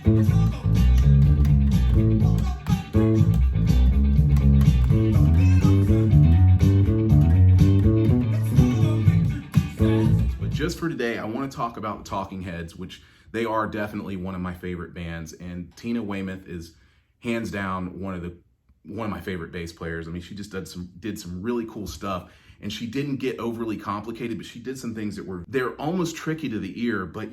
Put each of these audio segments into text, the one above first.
But just for today, I want to talk about the Talking Heads, which they are definitely one of my favorite bands, and Tina Weymouth is hands down one of my favorite bass players. I mean, she just did some really cool stuff, and she didn't get overly complicated, but she did some things that they're almost tricky to the ear, but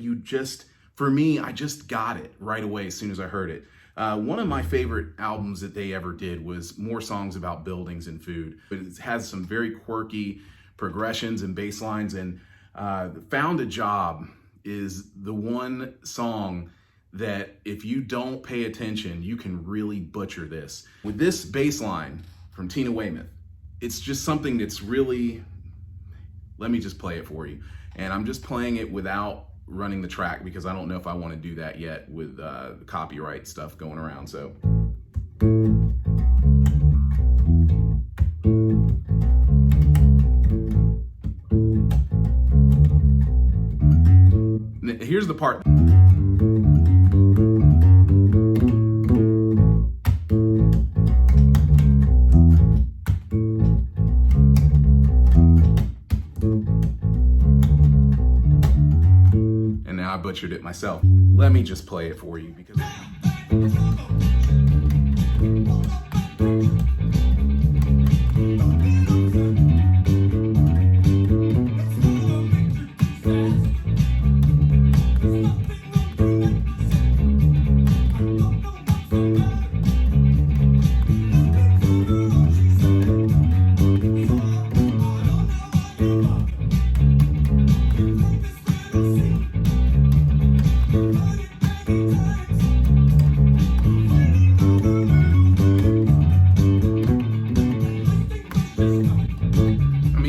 for me, I just got it right away as soon as I heard it. One of my favorite albums that they ever did was More Songs About Buildings and Food, but it has some very quirky progressions and bass lines, and Found a Job is the one song that if you don't pay attention, you can really butcher this. With this bass line from Tina Weymouth, it's just something that's really, let me just play it for you. And I'm just playing it without running the track because I don't know if I want to do that yet with the copyright stuff going around, so. Here's the part. And now I butchered it myself. Let me just play it for you because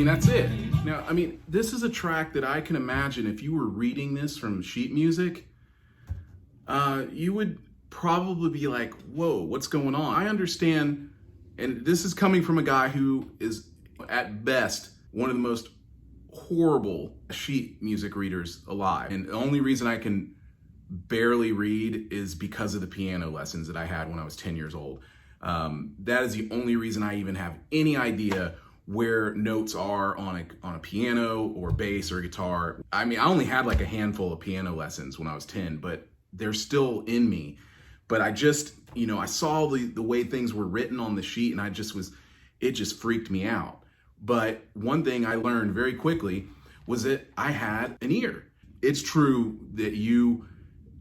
that's it. Now, I mean, this is a track that I can imagine if you were reading this from sheet music, you would probably be like, whoa, what's going on? I understand, and this is coming from a guy who is, at best, one of the most horrible sheet music readers alive. And the only reason I can barely read is because of the piano lessons that I had when I was 10 years old. That is the only reason I even have any idea where notes are on a piano or bass or guitar. I mean, I only had like a handful of piano lessons when I was 10, but they're still in me. But I just, I saw the way things were written on the sheet, and it just freaked me out. But one thing I learned very quickly was that I had an ear. It's true that you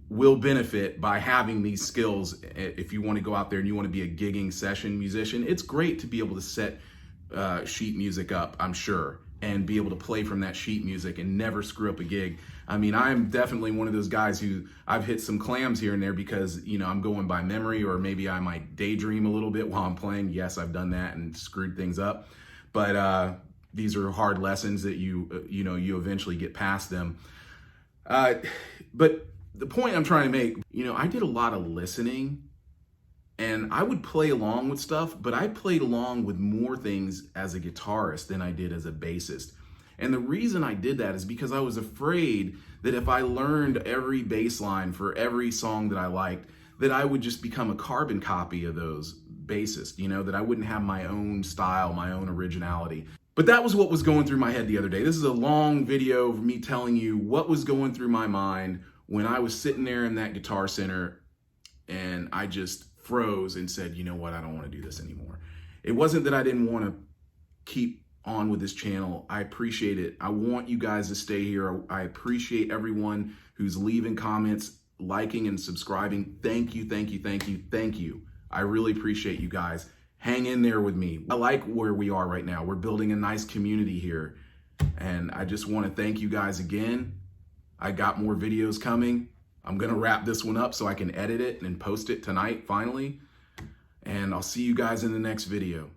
will benefit by having these skills. If you want to go out there and you want to be a gigging session musician, it's great to be able to set sheet music up, I'm sure, and be able to play from that sheet music and never screw up a gig. I mean, I'm definitely one of those guys who I've hit some clams here and there because, I'm going by memory, or maybe I might daydream a little bit while I'm playing. Yes, I've done that and screwed things up, but these are hard lessons that you eventually get past them. But the point I'm trying to make, I did a lot of listening. And I would play along with stuff, but I played along with more things as a guitarist than I did as a bassist. And the reason I did that is because I was afraid that if I learned every bass line for every song that I liked, that I would just become a carbon copy of those bassists, that I wouldn't have my own style, my own originality. But that was what was going through my head the other day. This is a long video of me telling you what was going through my mind when I was sitting there in that Guitar Center and I just froze and said, you know what, I don't want to do this anymore. It wasn't that I didn't want to keep on with this channel. I appreciate it. I want you guys to stay here. I appreciate everyone who's leaving comments, liking and subscribing. Thank you, thank you, thank you, thank you. I really appreciate you guys. Hang in there with me. I like where we are right now. We're building a nice community here. And I just want to thank you guys again. I got more videos coming. I'm gonna wrap this one up so I can edit it and post it tonight, finally. And I'll see you guys in the next video.